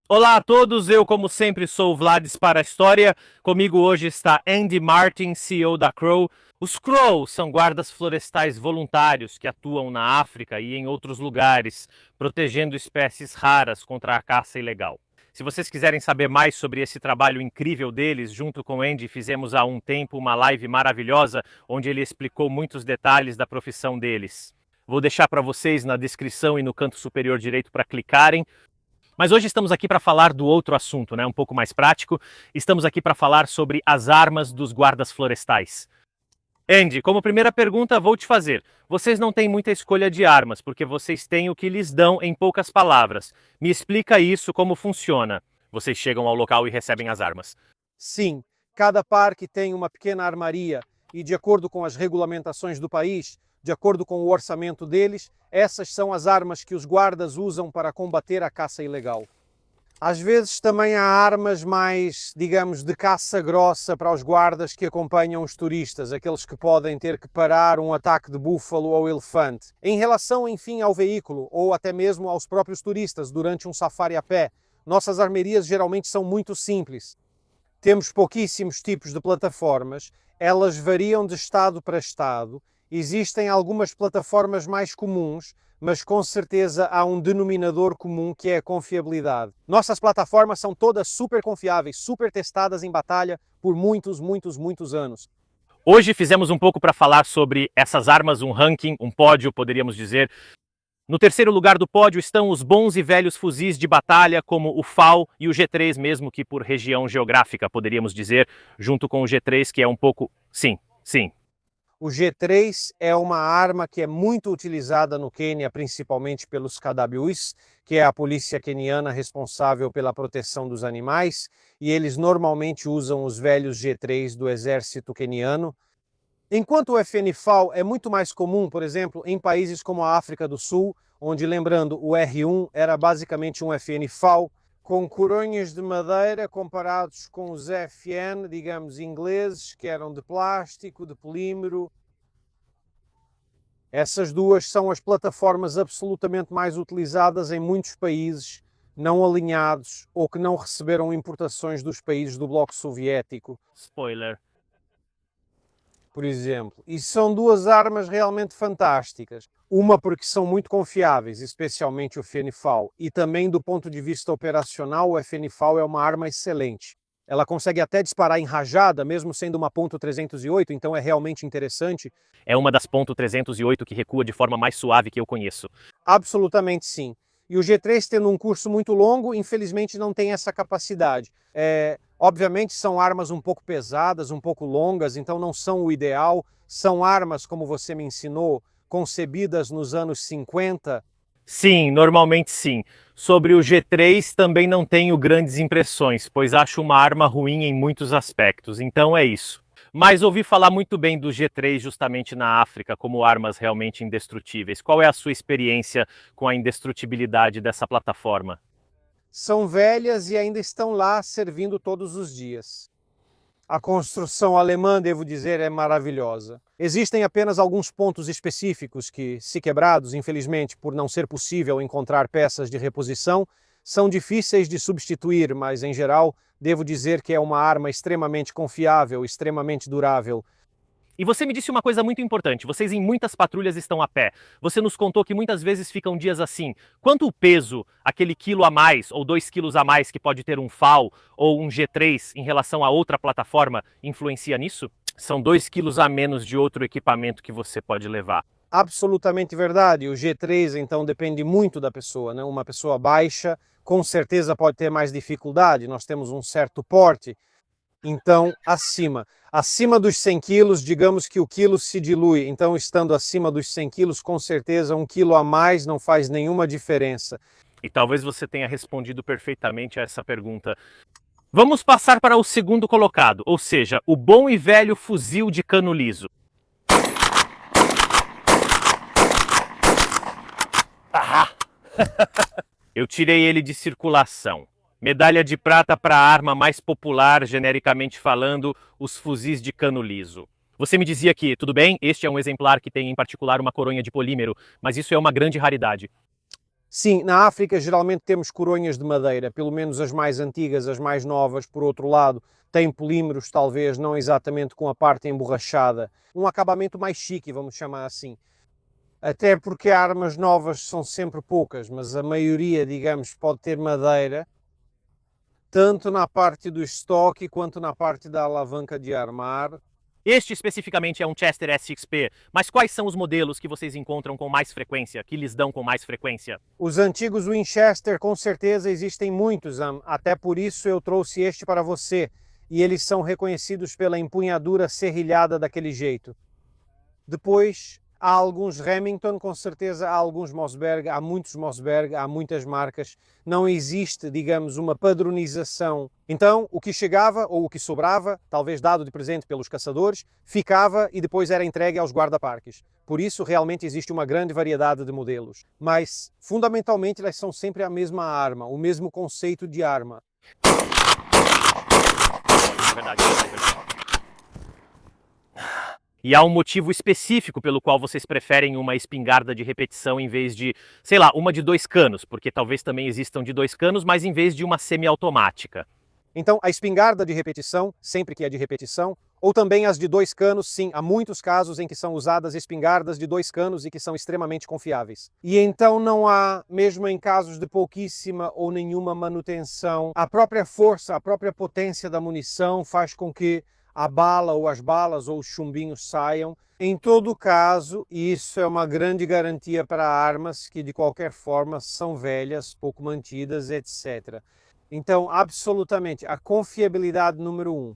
Olá a todos, eu como sempre sou o Vlades para a História. Comigo hoje está Andy Martin, CEO da Crow. Os Crow são guardas florestais voluntários que atuam na África e em outros lugares, protegendo espécies raras contra a caça ilegal. Se vocês quiserem saber mais sobre esse trabalho incrível deles, junto com o Andy fizemos há um tempo uma live maravilhosa onde ele explicou muitos detalhes da profissão deles. Vou deixar para vocês na descrição e no canto superior direito para clicarem. Mas hoje estamos aqui para falar do outro assunto, um pouco mais prático. Estamos aqui para falar sobre as armas dos guardas florestais. Andy, como primeira pergunta, vou te fazer. Vocês não têm muita escolha de armas, porque vocês têm o que lhes dão em poucas palavras. Me explica isso, como funciona. Vocês chegam ao local e recebem as armas. Sim, cada parque tem uma pequena armaria e, de acordo com as regulamentações do país, de acordo com o orçamento deles, essas são as armas que os guardas usam para combater a caça ilegal. Às vezes também há armas mais, digamos, de caça grossa para os guardas que acompanham os turistas, aqueles que podem ter que parar um ataque de búfalo ou elefante. Em relação, enfim, ao veículo ou até mesmo aos próprios turistas durante um safari a pé, nossas armarias geralmente são muito simples. Temos pouquíssimos tipos de plataformas, elas variam de estado para estado. Existem algumas plataformas mais comuns, mas com certeza há um denominador comum que é a confiabilidade. Nossas plataformas são todas super confiáveis, super testadas em batalha por muitos anos. Hoje fizemos um pouco para falar sobre essas armas, um ranking, um pódio, poderíamos dizer. No terceiro lugar do pódio estão os bons e velhos fuzis de batalha, como o FAL e o G3, mesmo que por região geográfica, poderíamos dizer, junto com o G3, que é um pouco... Sim. O G3 é uma arma que é muito utilizada no Quênia, principalmente pelos KWS, que é a polícia queniana responsável pela proteção dos animais, e eles normalmente usam os velhos G3 do exército queniano. Enquanto o FNFAL é muito mais comum, por exemplo, em países como a África do Sul, onde, lembrando, o R1 era basicamente um FNFAL, com coronhas de madeira comparados com os FN, digamos, ingleses, que eram de plástico, de polímero. Essas duas são as plataformas absolutamente mais utilizadas em muitos países não alinhados ou que não receberam importações dos países do bloco soviético. Spoiler. Por exemplo. E são duas armas realmente fantásticas. Uma porque são muito confiáveis, especialmente o FNFAL, e também do ponto de vista operacional, o FNFAL é uma arma excelente. Ela consegue até disparar em rajada, mesmo sendo uma .308, então é realmente interessante. É uma das .308 que recua de forma mais suave que eu conheço. Absolutamente sim. E o G3, tendo um curso muito longo, infelizmente não tem essa capacidade. Obviamente são armas um pouco pesadas, um pouco longas, então não são o ideal. São armas, como você me ensinou, concebidas nos anos 50. Sim, normalmente sim. Sobre o G3 também não tenho grandes impressões, pois acho uma arma ruim em muitos aspectos, então é isso. Mas ouvi falar muito bem do G3 justamente na África como armas realmente indestrutíveis. Qual é a sua experiência com a indestrutibilidade dessa plataforma? São velhas e ainda estão lá servindo todos os dias. A construção alemã, devo dizer, é maravilhosa. Existem apenas alguns pontos específicos que, se quebrados, infelizmente, por não ser possível encontrar peças de reposição, são difíceis de substituir, mas, em geral, devo dizer que é uma arma extremamente confiável, extremamente durável. E você me disse uma coisa muito importante, vocês em muitas patrulhas estão a pé. Você nos contou que muitas vezes ficam dias assim. Quanto o peso, aquele quilo a mais ou 2 quilos a mais que pode ter um FAL ou um G3 em relação a outra plataforma, influencia nisso? São 2 quilos a menos de outro equipamento que você pode levar. Absolutamente verdade. O G3, então, depende muito da pessoa, né? Uma pessoa baixa, com certeza pode ter mais dificuldade. Nós temos um certo porte. Então, acima dos 100 quilos, digamos que o quilo se dilui. Então, estando acima dos 100 quilos, com certeza 1 quilo a mais não faz nenhuma diferença. E talvez você tenha respondido perfeitamente a essa pergunta. Vamos passar para o segundo colocado, ou seja, o bom e velho fuzil de cano liso. Ah! Eu tirei ele de circulação. Medalha de prata para a arma mais popular, genericamente falando, os fuzis de cano liso. Você me dizia que, tudo bem, este é um exemplar que tem em particular uma coronha de polímero, mas isso é uma grande raridade. Sim, na África geralmente temos coronhas de madeira, pelo menos as mais antigas, as mais novas, por outro lado, têm polímeros, talvez não exatamente com a parte emborrachada. Um acabamento mais chique, vamos chamar assim. Até porque armas novas são sempre poucas, mas a maioria, digamos, pode ter madeira, tanto na parte do estoque quanto na parte da alavanca de armar. Este especificamente é um Chester S6P, mas quais são os modelos que vocês encontram com mais frequência, que lhes dão com mais frequência? Os antigos Winchester, com certeza, existem muitos, até por isso eu trouxe este para você, e eles são reconhecidos pela empunhadura serrilhada daquele jeito. Depois, há alguns Remington, com certeza, há alguns Mossberg, há muitos Mossberg, há muitas marcas. Não existe, digamos, uma padronização. Então, o que chegava ou o que sobrava, talvez dado de presente pelos caçadores, ficava e depois era entregue aos guarda-parques. Por isso, realmente existe uma grande variedade de modelos. Mas, fundamentalmente, elas são sempre a mesma arma, o mesmo conceito de arma. É verdade, é verdade. E há um motivo específico pelo qual vocês preferem uma espingarda de repetição em vez de, sei lá, uma de 2 canos, porque talvez também existam de 2 canos, mas em vez de uma semiautomática. Então, a espingarda de repetição, sempre que é de repetição, ou também as de 2 canos, sim, há muitos casos em que são usadas espingardas de 2 canos e que são extremamente confiáveis. E então não há, mesmo em casos de pouquíssima ou nenhuma manutenção, a própria força, a própria potência da munição faz com que a bala ou as balas ou os chumbinhos saiam. Em todo caso, e isso é uma grande garantia para armas que de qualquer forma são velhas, pouco mantidas, etc. Então, absolutamente, a confiabilidade número 1.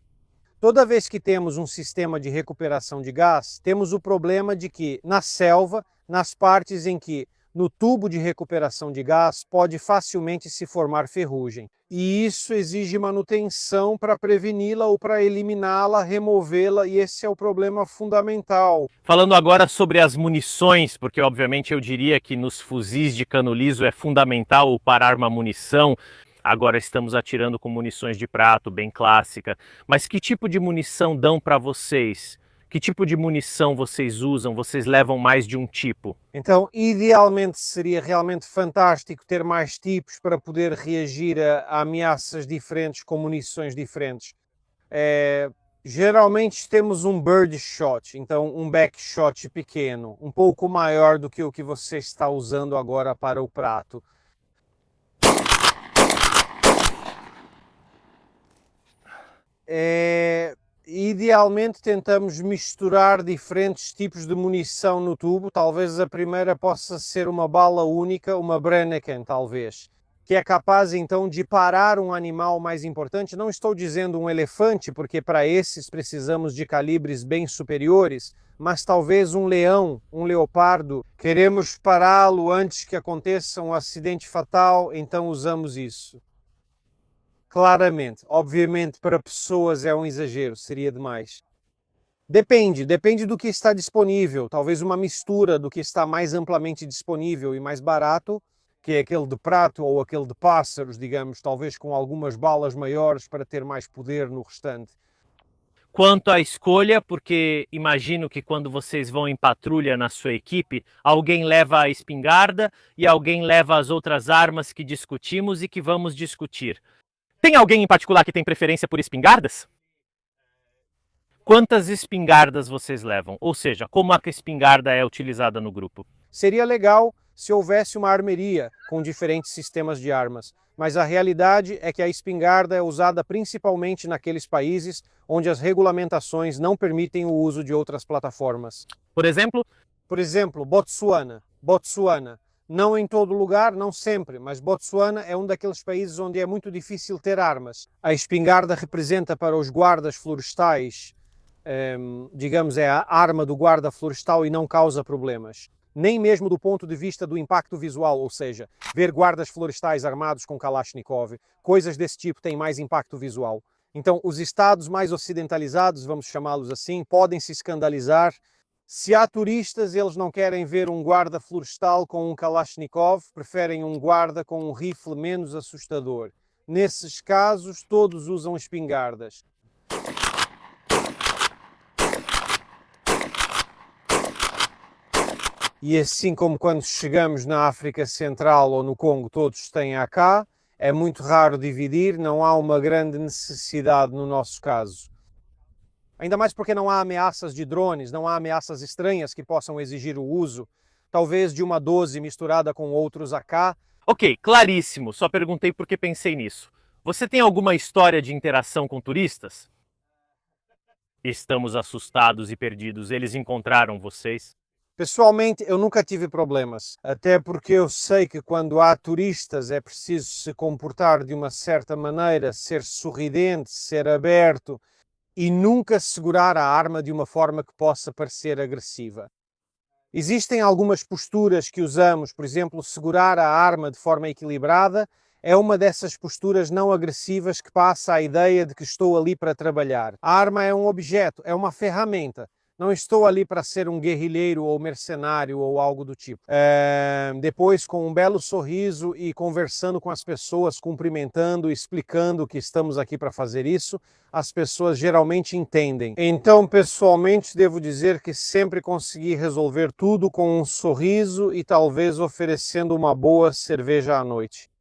Toda vez que temos um sistema de recuperação de gás, temos o problema de que na selva, nas partes em que no tubo de recuperação de gás pode facilmente se formar ferrugem. E isso exige manutenção para preveni-la ou para eliminá-la, removê-la, e esse é o problema fundamental. Falando agora sobre as munições, porque obviamente eu diria que nos fuzis de cano liso é fundamental parar uma munição. Agora estamos atirando com munições de prato, bem clássica. Mas que tipo de munição dão para vocês? Que tipo de munição vocês usam? Vocês levam mais de um tipo? Então, idealmente seria realmente fantástico ter mais tipos para poder reagir a ameaças diferentes com munições diferentes. Geralmente temos um birdshot, então um backshot pequeno, um pouco maior do que o que você está usando agora para o prato. Idealmente tentamos misturar diferentes tipos de munição no tubo. Talvez a primeira possa ser uma bala única, uma Brenneken talvez, que é capaz então de parar um animal mais importante. Não estou dizendo um elefante, porque para esses precisamos de calibres bem superiores, mas talvez um leão, um leopardo. Queremos pará-lo antes que aconteça um acidente fatal, então usamos isso. Claramente, obviamente para pessoas é um exagero, seria demais. Depende do que está disponível, talvez uma mistura do que está mais amplamente disponível e mais barato, que é aquele de prato ou aquele de pássaros, digamos, talvez com algumas balas maiores para ter mais poder no restante. Quanto à escolha, porque imagino que quando vocês vão em patrulha na sua equipe, alguém leva a espingarda e alguém leva as outras armas que discutimos e que vamos discutir. Tem alguém em particular que tem preferência por espingardas? Quantas espingardas vocês levam? Ou seja, como a espingarda é utilizada no grupo? Seria legal se houvesse uma armeria com diferentes sistemas de armas, mas a realidade é que a espingarda é usada principalmente naqueles países onde as regulamentações não permitem o uso de outras plataformas. Por exemplo, Botsuana. Não em todo lugar, não sempre, mas Botsuana é um daqueles países onde é muito difícil ter armas. A espingarda representa para os guardas florestais, digamos, é a arma do guarda florestal e não causa problemas. Nem mesmo do ponto de vista do impacto visual, ou seja, ver guardas florestais armados com Kalashnikov, coisas desse tipo têm mais impacto visual. Então, os estados mais ocidentalizados, vamos chamá-los assim, podem se escandalizar. Se há turistas, eles não querem ver um guarda florestal com um Kalashnikov, preferem um guarda com um rifle menos assustador. Nesses casos, todos usam espingardas. E assim como quando chegamos na África Central ou no Congo todos têm AK, é muito raro dividir, não há uma grande necessidade no nosso caso. Ainda mais porque não há ameaças de drones, não há ameaças estranhas que possam exigir o uso, talvez de uma 12 misturada com outros AK. Ok, claríssimo, só perguntei porque pensei nisso. Você tem alguma história de interação com turistas? Estamos assustados e perdidos, eles encontraram vocês? Pessoalmente, eu nunca tive problemas, até porque eu sei que quando há turistas é preciso se comportar de uma certa maneira, ser sorridente, ser aberto e nunca segurar a arma de uma forma que possa parecer agressiva. Existem algumas posturas que usamos, por exemplo, segurar a arma de forma equilibrada é uma dessas posturas não agressivas que passa a ideia de que estou ali para trabalhar. A arma é um objeto, é uma ferramenta. Não estou ali para ser um guerrilheiro ou mercenário ou algo do tipo. Depois, com um belo sorriso e conversando com as pessoas, cumprimentando, explicando que estamos aqui para fazer isso, as pessoas geralmente entendem. Então, pessoalmente, devo dizer que sempre consegui resolver tudo com um sorriso e talvez oferecendo uma boa cerveja à noite.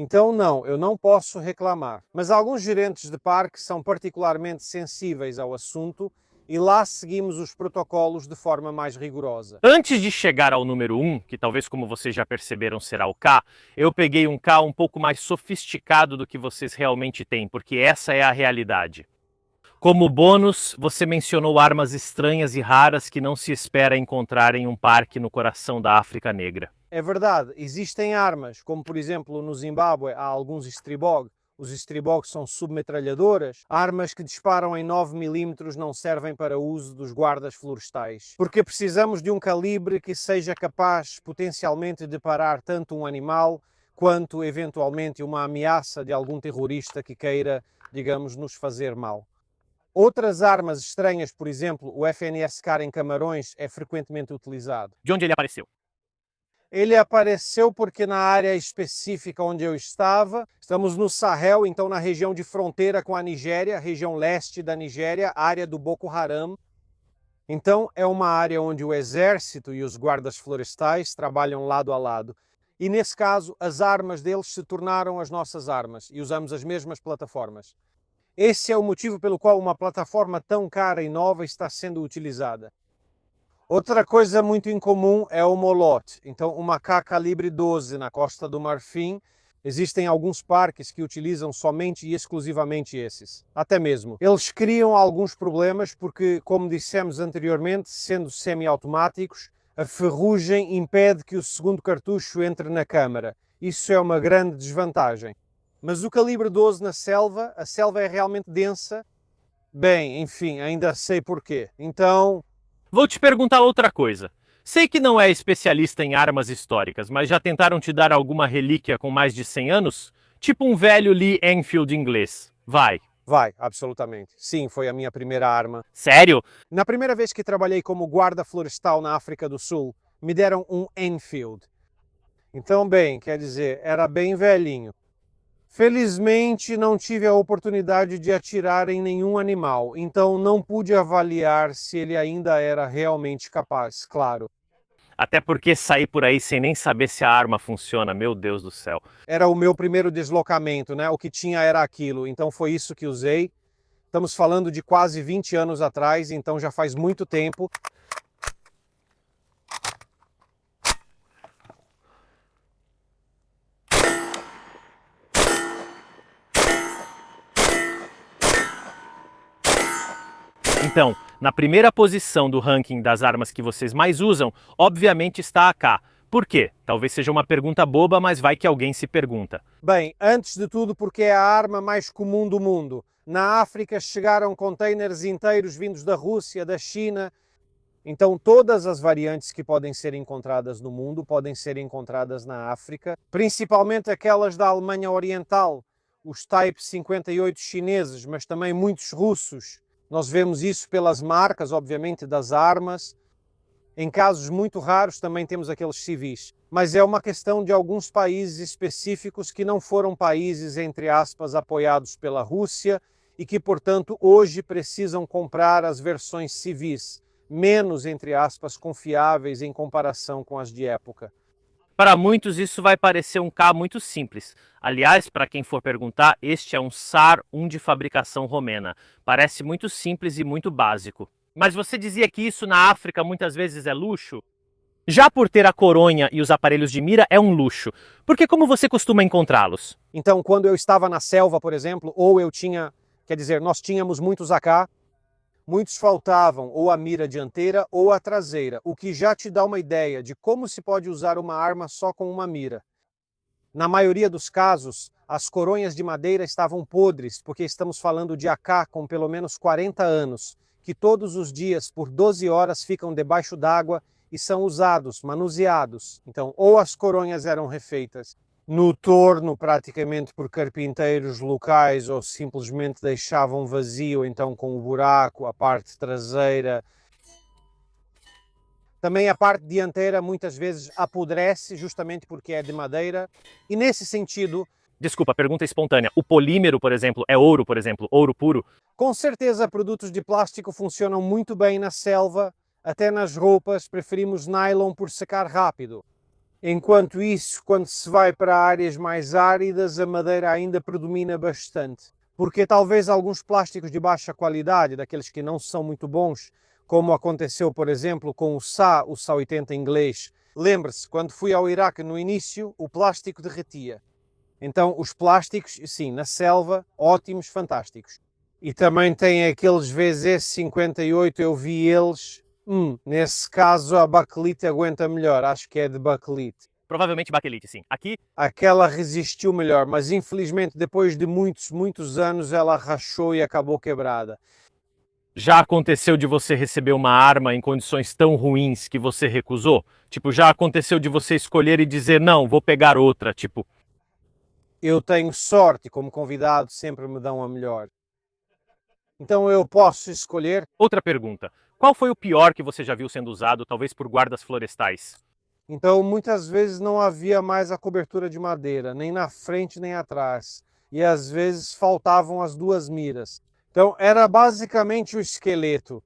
Então, não, eu não posso reclamar. Mas alguns gerentes de parque são particularmente sensíveis ao assunto e lá seguimos os protocolos de forma mais rigorosa. Antes de chegar ao número 1, que talvez como vocês já perceberam será o K, eu peguei um K um pouco mais sofisticado do que vocês realmente têm, porque essa é a realidade. Como bônus, você mencionou armas estranhas e raras que não se espera encontrar em um parque no coração da África Negra. É verdade, existem armas, como por exemplo no Zimbábue há alguns Stribog. Os Stribog são submetralhadoras. Armas que disparam em 9 mm não servem para o uso dos guardas florestais, porque precisamos de um calibre que seja capaz potencialmente de parar tanto um animal quanto eventualmente uma ameaça de algum terrorista que queira, digamos, nos fazer mal. Outras armas estranhas, por exemplo, o FNSK em Camarões é frequentemente utilizado. De onde ele apareceu? Ele apareceu porque na área específica onde eu estamos no Sahel, então na região de fronteira com a Nigéria, região leste da Nigéria, área do Boko Haram. Então é uma área onde o exército e os guardas florestais trabalham lado a lado. E nesse caso, as armas deles se tornaram as nossas armas e usamos as mesmas plataformas. Esse é o motivo pelo qual uma plataforma tão cara e nova está sendo utilizada. Outra coisa muito incomum é o molote. Então, uma AK calibre 12 na Costa do Marfim, existem alguns parques que utilizam somente e exclusivamente esses. Até mesmo. Eles criam alguns problemas porque, como dissemos anteriormente, sendo semiautomáticos, a ferrugem impede que o segundo cartucho entre na câmara. Isso é uma grande desvantagem. Mas o calibre 12 na selva, a selva é realmente densa. Bem, enfim, ainda sei porquê. Então, Vou te perguntar outra coisa. Sei que não é especialista em armas históricas, mas já tentaram te dar alguma relíquia com mais de 100 anos? Tipo um velho Lee Enfield inglês. Vai. vai, absolutamente. Sim, foi a minha primeira arma. Sério? Na primeira vez que trabalhei como guarda florestal na África do Sul, me deram um Enfield. Então, bem, quer dizer, era bem velhinho. Felizmente, não tive a oportunidade de atirar em nenhum animal, então não pude avaliar se ele ainda era realmente capaz, claro. Até porque sair por aí sem nem saber se a arma funciona, meu Deus do céu. Era o meu primeiro deslocamento, né? O que tinha era aquilo, então foi isso que usei. Estamos falando de quase 20 anos atrás, então já faz muito tempo. Então, na primeira posição do ranking das armas que vocês mais usam, obviamente está a AK. Por quê? Talvez seja uma pergunta boba, mas vai que alguém se pergunta. Bem, antes de tudo porque é a arma mais comum do mundo. Na África chegaram containers inteiros vindos da Rússia, da China. Então todas as variantes que podem ser encontradas no mundo podem ser encontradas na África, principalmente aquelas da Alemanha Oriental, os Type 58 chineses, mas também muitos russos. Nós vemos isso pelas marcas, obviamente, das armas. Em casos muito raros também temos aqueles civis. Mas é uma questão de alguns países específicos que não foram países, entre aspas, apoiados pela Rússia e que, portanto, hoje precisam comprar as versões civis. menos, entre aspas, confiáveis em comparação com as de época. Para muitos isso vai parecer um K muito simples. Aliás, para quem for perguntar, este é um SAR 1 de fabricação romena. Parece muito simples e muito básico. Mas você dizia que isso na África muitas vezes é luxo? Já por ter a coronha e os aparelhos de mira é um luxo, porque como você costuma encontrá-los? Então, quando eu estava na selva, por exemplo, ou nós tínhamos muitos AK, muitos faltavam ou a mira dianteira ou a traseira, o que já te dá uma ideia de como se pode usar uma arma só com uma mira. Na maioria dos casos, as coronhas de madeira estavam podres, porque estamos falando de AK com pelo menos 40 anos, que todos os dias, por 12 horas, ficam debaixo d'água e são usados, manuseados. Então, ou as coronhas eram refeitas no torno praticamente por carpinteiros locais ou simplesmente deixavam vazio, então com o buraco, a parte traseira. Também a parte dianteira muitas vezes apodrece justamente porque é de madeira e nesse sentido... Desculpa, pergunta espontânea. O polímero, por exemplo, é ouro, por exemplo, ouro puro? Com certeza produtos de plástico funcionam muito bem na selva, até nas roupas preferimos nylon por secar rápido. Enquanto isso, quando se vai para áreas mais áridas, a madeira ainda predomina bastante. Porque talvez alguns plásticos de baixa qualidade, daqueles que não são muito bons, como aconteceu, por exemplo, com o SA 80 inglês. Lembre-se, quando fui ao Iraque no início, o plástico derretia. Então, os plásticos, sim, na selva, ótimos, fantásticos. E também tem aqueles VZ58, eu vi eles... nesse caso a bakelite aguenta melhor, acho que é de bakelite. Provavelmente baquelite, sim. Aqui? Aquela resistiu melhor, mas infelizmente depois de muitos anos ela rachou e acabou quebrada. Já aconteceu de você receber uma arma em condições tão ruins que você recusou? Tipo, já aconteceu de você escolher e dizer, não, vou pegar outra, tipo... Eu tenho sorte, como convidado sempre me dão a melhor. Então eu posso escolher... Outra pergunta. Qual foi o pior que você já viu sendo usado, talvez por guardas florestais? Então muitas vezes não havia mais a cobertura de madeira, nem na frente nem atrás. E às vezes faltavam as duas miras. Então era basicamente o esqueleto.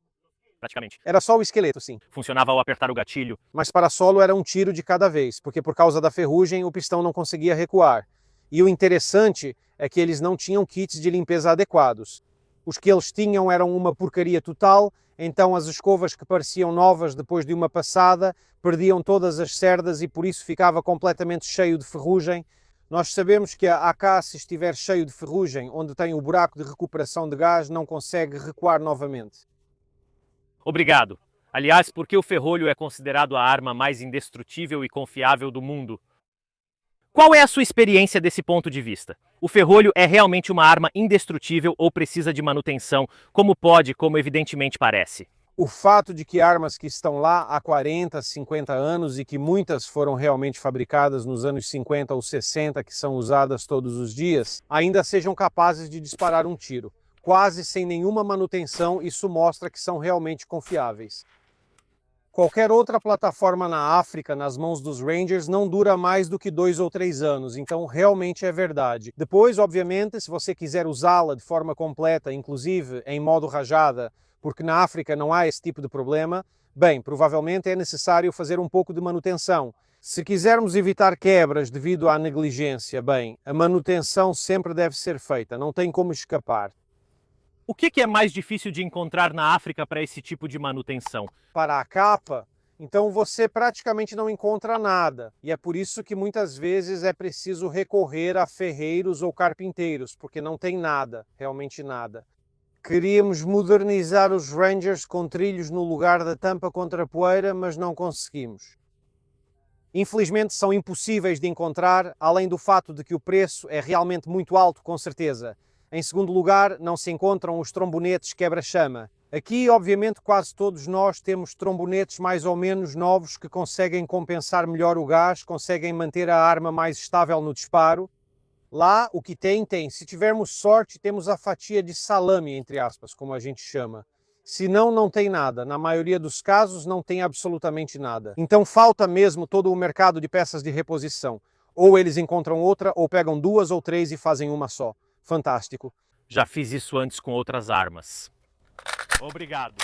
Praticamente. Era só o esqueleto, sim. Funcionava ao apertar o gatilho. Mas para solo era um tiro de cada vez, porque por causa da ferrugem o pistão não conseguia recuar. E o interessante é que eles não tinham kits de limpeza adequados. Os que eles tinham eram uma porcaria total, então as escovas que pareciam novas depois de uma passada perdiam todas as cerdas e por isso ficava completamente cheio de ferrugem. Nós sabemos que a AK, se estiver cheio de ferrugem, onde tem o buraco de recuperação de gás, não consegue recuar novamente. Obrigado. Aliás, por que o ferrolho é considerado a arma mais indestrutível e confiável do mundo? Qual é a sua experiência desse ponto de vista? O ferrolho é realmente uma arma indestrutível ou precisa de manutenção, como evidentemente parece? O fato de que armas que estão lá há 40, 50 anos e que muitas foram realmente fabricadas nos anos 50 ou 60, que são usadas todos os dias, ainda sejam capazes de disparar um tiro. Quase sem nenhuma manutenção, isso mostra que são realmente confiáveis. Qualquer outra plataforma na África, nas mãos dos Rangers, não dura mais do que 2 ou 3 anos, então realmente é verdade. Depois, obviamente, se você quiser usá-la de forma completa, inclusive em modo rajada, porque na África não há esse tipo de problema, bem, provavelmente é necessário fazer um pouco de manutenção. Se quisermos evitar quebras devido à negligência, bem, a manutenção sempre deve ser feita, não tem como escapar. O que é mais difícil de encontrar na África para esse tipo de manutenção? Para a capa, então você praticamente não encontra nada. E é por isso que muitas vezes é preciso recorrer a ferreiros ou carpinteiros, porque não tem nada, realmente nada. Queríamos modernizar os Rangers com trilhos no lugar da tampa contra a poeira, mas não conseguimos. Infelizmente são impossíveis de encontrar, além do fato de que o preço é realmente muito alto, com certeza. Em segundo lugar, não se encontram os trombonetes quebra-chama. Aqui, obviamente, quase todos nós temos trombonetes mais ou menos novos que conseguem compensar melhor o gás, conseguem manter a arma mais estável no disparo. Lá, o que tem. Se tivermos sorte, temos a fatia de salame, entre aspas, como a gente chama. Se não, não tem nada. Na maioria dos casos, não tem absolutamente nada. Então falta mesmo todo o mercado de peças de reposição. Ou eles encontram outra, ou pegam 2 ou 3 e fazem uma só. Fantástico. Já fiz isso antes com outras armas. Obrigado.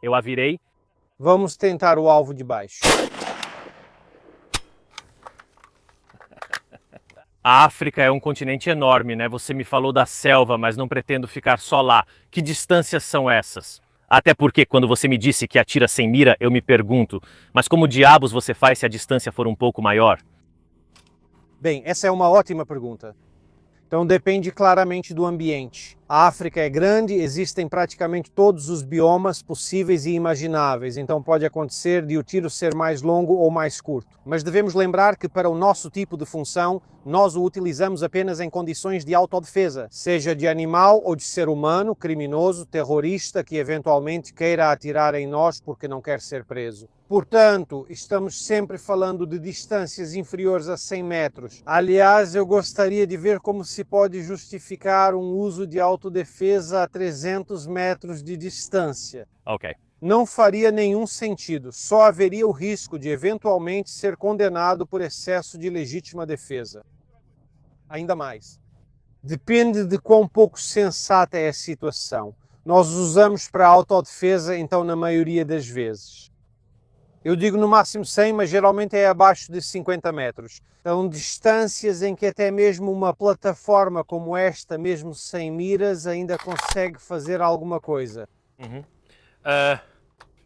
Eu a virei. Vamos tentar o alvo de baixo. A África é um continente enorme, né? Você me falou da selva, mas não pretendo ficar só lá. Que distâncias são essas? Até porque quando você me disse que atira sem mira, eu me pergunto, mas como diabos você faz se a distância for um pouco maior? Bem, essa é uma ótima pergunta. Então depende claramente do ambiente. A África é grande, existem praticamente todos os biomas possíveis e imagináveis, então pode acontecer de o tiro ser mais longo ou mais curto. Mas devemos lembrar que para o nosso tipo de função, nós o utilizamos apenas em condições de autodefesa, seja de animal ou de ser humano, criminoso, terrorista que eventualmente queira atirar em nós porque não quer ser preso. Portanto, estamos sempre falando de distâncias inferiores a 100 metros. Aliás, eu gostaria de ver como se pode justificar um uso de autodefesa a 300 metros de distância. Ok. Não faria nenhum sentido, só haveria o risco de eventualmente ser condenado por excesso de legítima defesa. Ainda mais, depende de quão pouco sensata é a situação. Nós usamos para autodefesa, então, na maioria das vezes. Eu digo no máximo 100, mas geralmente é abaixo de 50 metros. São distâncias em que até mesmo uma plataforma como esta, mesmo sem miras, ainda consegue fazer alguma coisa.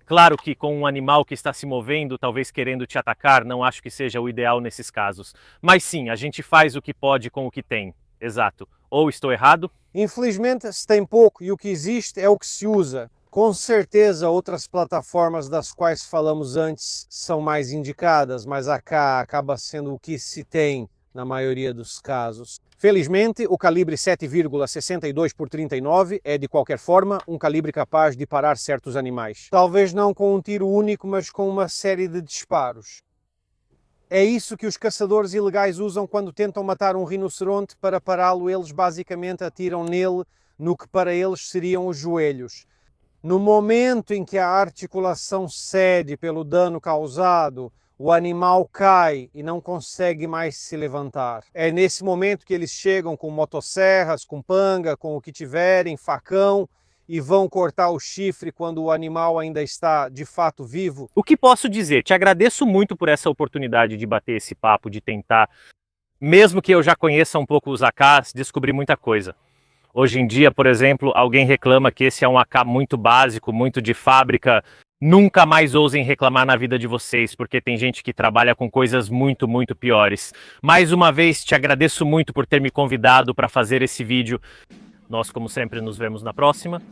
Claro que com um animal que está se movendo, talvez querendo te atacar, não acho que seja o ideal nesses casos. Mas sim, a gente faz o que pode com o que tem. Exato. Ou estou errado? Infelizmente, se tem pouco e o que existe é o que se usa. Com certeza outras plataformas das quais falamos antes são mais indicadas, mas AK acaba sendo o que se tem na maioria dos casos. Felizmente, o calibre 7,62 por 39 é, de qualquer forma, um calibre capaz de parar certos animais. Talvez não com um tiro único, mas com uma série de disparos. É isso que os caçadores ilegais usam quando tentam matar um rinoceronte. Para pará-lo, eles basicamente atiram nele no que para eles seriam os joelhos. No momento em que a articulação cede pelo dano causado, o animal cai e não consegue mais se levantar. É nesse momento que eles chegam com motosserras, com panga, com o que tiverem, facão, e vão cortar o chifre quando o animal ainda está de fato vivo. O que posso dizer? Te agradeço muito por essa oportunidade de bater esse papo, de tentar, mesmo que eu já conheça um pouco os AKs, descobrir muita coisa. Hoje em dia, por exemplo, alguém reclama que esse é um AK muito básico, muito de fábrica. Nunca mais ousem reclamar na vida de vocês, porque tem gente que trabalha com coisas muito, muito piores. Mais uma vez, te agradeço muito por ter me convidado para fazer esse vídeo. Nós, como sempre, nos vemos na próxima.